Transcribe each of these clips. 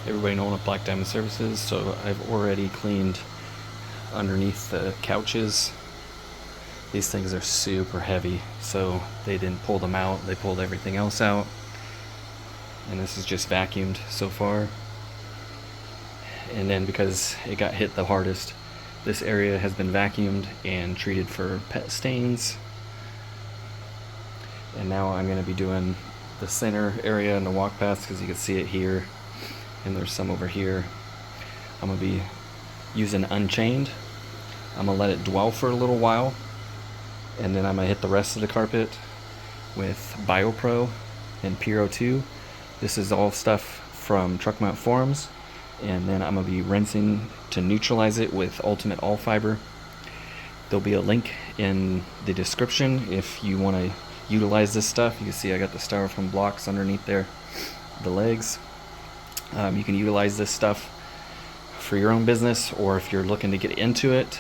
Everybody know what Black Diamond Services, so I've already cleaned underneath the couches. These things are super heavy, so they didn't pull them out, they pulled everything else out. And this is just vacuumed so far. And then because it got hit the hardest, this area has been vacuumed and treated for pet stains. And now I'm going to be doing the center area and the walk paths, because you can see it here and there's some over here. I'm going to be using Unchained. I'm going to let it dwell for a little while, and then I'm going to hit the rest of the carpet with BioPro and Puro 2. This is all stuff from Truck Mount Forums, and then I'm going to be rinsing to neutralize it with Ultimate All Fiber. There'll be a link in the description if you want to utilize this stuff. You can see I got the styrofoam blocks underneath there, the legs. You can utilize this stuff for your own business, or if you're looking to get into it.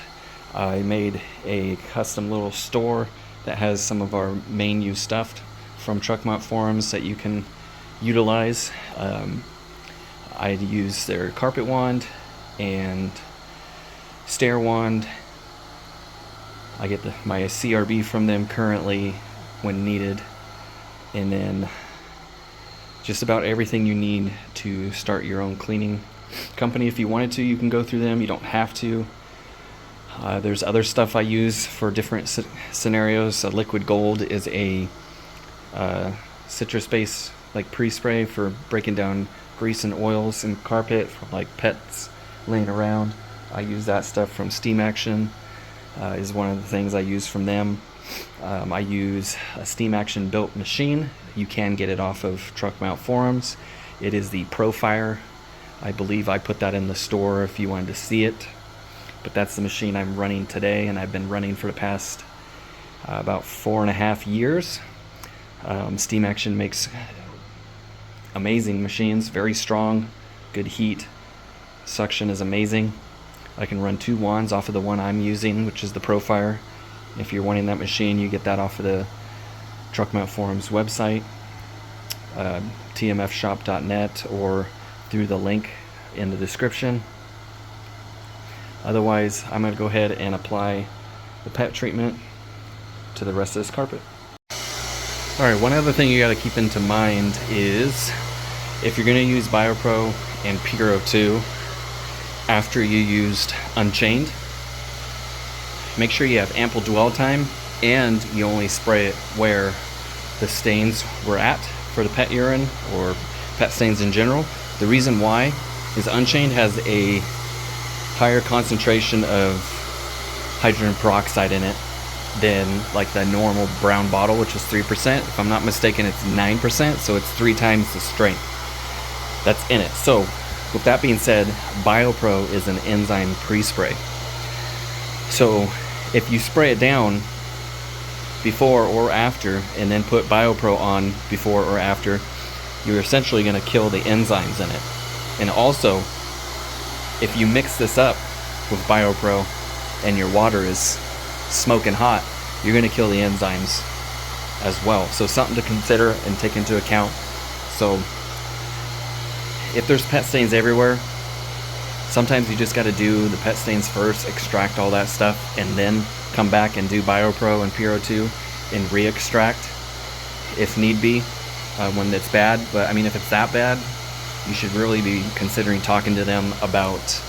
I made a custom little store that has some of our main use stuff from Truck Mount Forums that you can utilize. I use their carpet wand and stair wand. I get my CRB from them currently when needed, and then just about everything you need to start your own cleaning company. If you wanted to, you can go through them. You don't have to. There's other stuff I use for different scenarios. Liquid Gold is a citrus-based like pre-spray for breaking down grease and oils in carpet from like pets laying around. I use that stuff from Steam Action. Is one of the things I use from them. I use a Steam Action built machine. You can get it off of Truck Mount Forums. It is the Profire. I believe I put that in the store if you wanted to see it. But that's the machine I'm running today, and I've been running for the past about 4.5 years. Steam Action makes amazing machines, very strong, good heat. Suction is amazing. I can run 2 wands off of the one I'm using, which is the Profire. If you're wanting that machine, you get that off of the Truck Mount Forums website, tmfshop.net, or through the link in the description. Otherwise, I'm going to go ahead and apply the pet treatment to the rest of this carpet. Alright, one other thing you got to keep into mind is if you're going to use BioPro and Puro 2 after you used Unchained, make sure you have ample dwell time, and you only spray it where the stains were at for the pet urine or pet stains in general. The reason why is Unchained has a higher concentration of hydrogen peroxide in it than like the normal brown bottle, which is 3%. If I'm not mistaken, it's 9%, so it's 3 times the strength that's in it. So with that being said, BioPro is an enzyme pre-spray. So if you spray it down before or after and then put BioPro on before or after, you're essentially going to kill the enzymes in it. And also, if you mix this up with BioPro and your water is smoking hot, you're going to kill the enzymes as well. So something to consider and take into account. So if there's pet stains everywhere, sometimes you just got to do the pet stains first, extract all that stuff, and then come back and do BioPro and Puro 2 and re-extract if need be when it's bad. But I mean, if it's that bad, you should really be considering talking to them about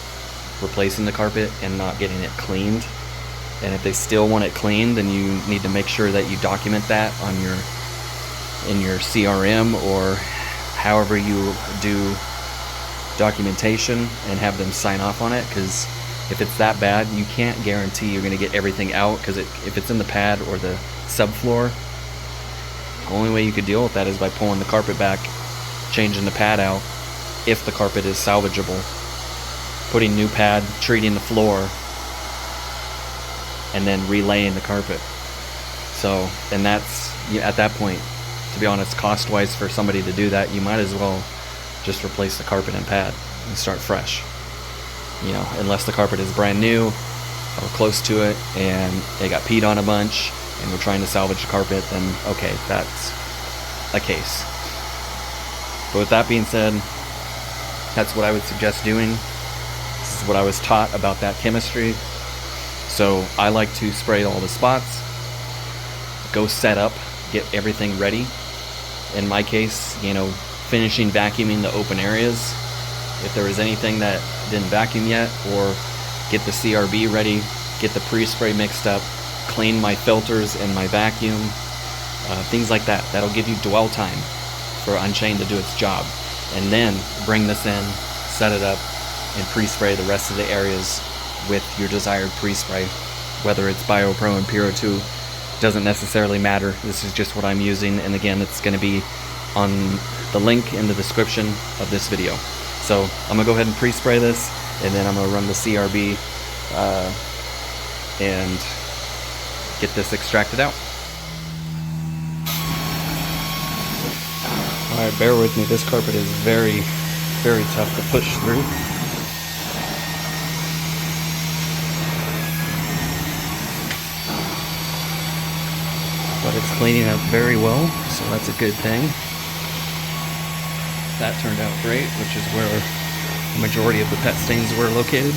replacing the carpet and not getting it cleaned. And if they still want it cleaned, then you need to make sure that you document that on in your CRM or however you do documentation, and have them sign off on it. Because if it's that bad, you can't guarantee you're going to get everything out, because if it's in the pad or the subfloor, the only way you could deal with that is by pulling the carpet back, changing the pad out if the carpet is salvageable, putting new pad, treating the floor, and then relaying the carpet. So, and that's, at that point, to be honest, cost-wise for somebody to do that, you might as well just replace the carpet and pad and start fresh. You know, unless the carpet is brand new or close to it and it got peed on a bunch and we're trying to salvage the carpet, then okay, that's a case. But with that being said, That's what I would suggest doing. This is what I was taught about that chemistry. So I like to spray all the spots, go set up, get everything ready. In my case, finishing vacuuming the open areas. If there was anything that didn't vacuum yet, or get the CRB ready, get the pre-spray mixed up, clean my filters and my vacuum, things like that. That'll give you dwell time for Unchained to do its job. And then bring this in, set it up, and pre-spray the rest of the areas with your desired pre-spray. Whether it's BioPro and Puro 2, doesn't necessarily matter. This is just what I'm using, and again, it's going to be on the link in the description of this video. So I'm going to go ahead and pre-spray this, and then I'm going to run the CRB and get this extracted out. Alright, bear with me, this carpet is very, very tough to push through. But it's cleaning up very well, so that's a good thing. That turned out great, which is where the majority of the pet stains were located.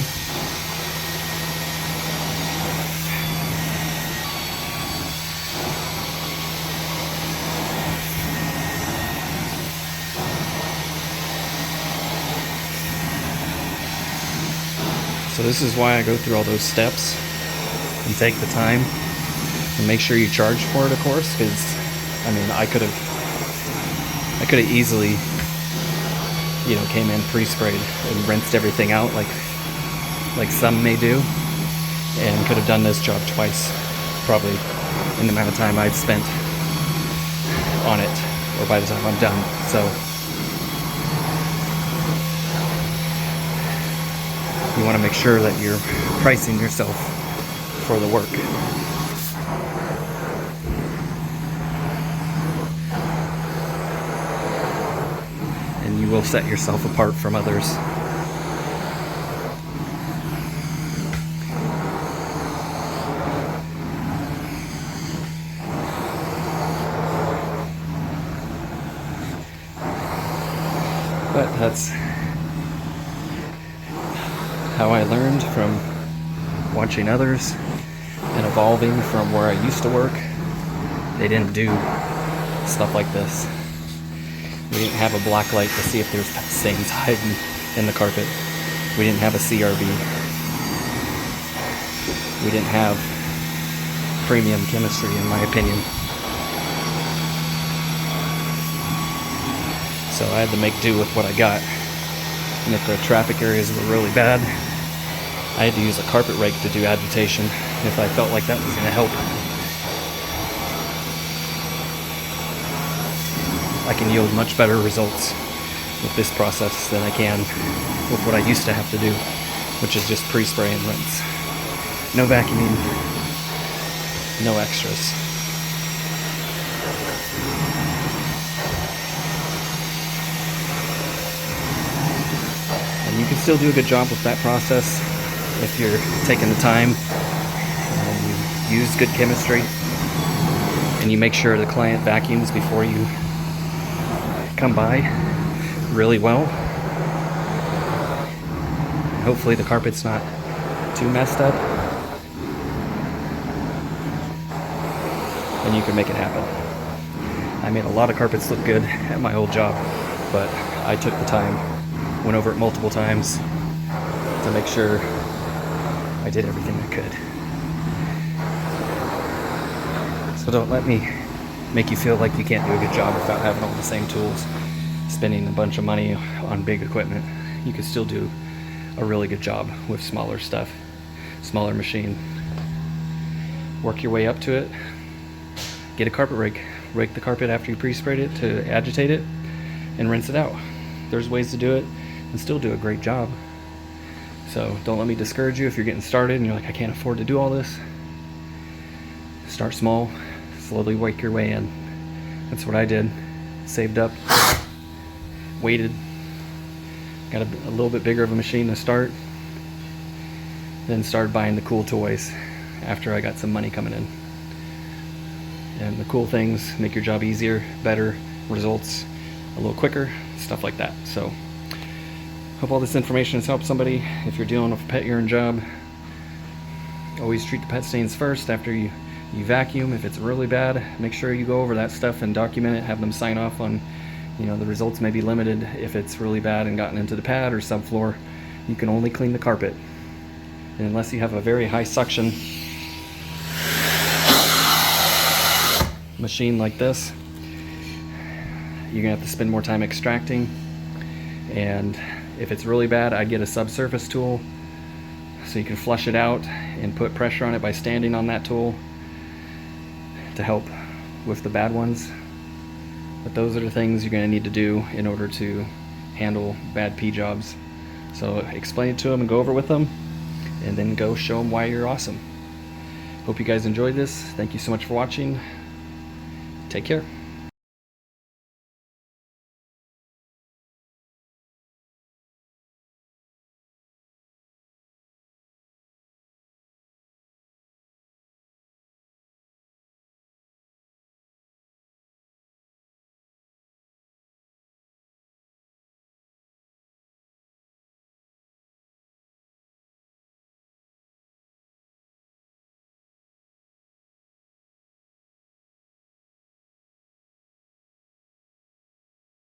So this is why I go through all those steps and take the time. And make sure you charge for it, of course, because I could have easily, came in pre-sprayed and rinsed everything out like some may do, and could have done this job twice, probably in the amount of time I've spent on it, or by the time I'm done. So you want to make sure that you're pricing yourself for the work. You will set yourself apart from others. But that's how I learned from watching others and evolving from where I used to work. They didn't do stuff like this. We didn't have a black light to see if there's pet stains hiding in the carpet. We didn't have a CRB. We didn't have premium chemistry, in my opinion. So I had to make do with what I got. And if the traffic areas were really bad, I had to use a carpet rake to do agitation if I felt like that was going to help. I can yield much better results with this process than I can with what I used to have to do, which is just pre-spray and rinse. No vacuuming, no extras. And you can still do a good job with that process if you're taking the time and you use good chemistry and you make sure the client vacuums before you come by really well. Hopefully the carpet's not too messed up, and you can make it happen. I made a lot of carpets look good at my old job, but I took the time, went over it multiple times to make sure I did everything I could. So don't let me make you feel like you can't do a good job without having all the same tools, spending a bunch of money on big equipment. You can still do a really good job with smaller stuff, smaller machine. Work your way up to it. Get a carpet rake. Rake the carpet after you pre-sprayed it to agitate it and rinse it out. There's ways to do it and still do a great job. So don't let me discourage you if you're getting started and you're like, I can't afford to do all this. Start small. Slowly work your way in. That's what I did. Saved up, waited, got a little bit bigger of a machine to start, then started buying the cool toys after I got some money coming in. And the cool things make your job easier, better, results a little quicker, stuff like that. So Hope all this information has helped somebody. If you're dealing with a pet urine job, always treat the pet stains first after you vacuum. If it's really bad, make sure you go over that stuff and document it. Have them sign off on, the results may be limited. If it's really bad and gotten into the pad or subfloor, you can only clean the carpet. And unless you have a very high suction machine like this, you're gonna have to spend more time extracting. And if it's really bad, I'd get a subsurface tool so you can flush it out and put pressure on it by standing on that tool to help with the bad ones. But those are the things you're going to need to do in order to handle bad pee jobs. So explain it to them and go over with them, and then go show them why you're awesome. Hope you guys enjoyed this. Thank you so much for watching. Take care.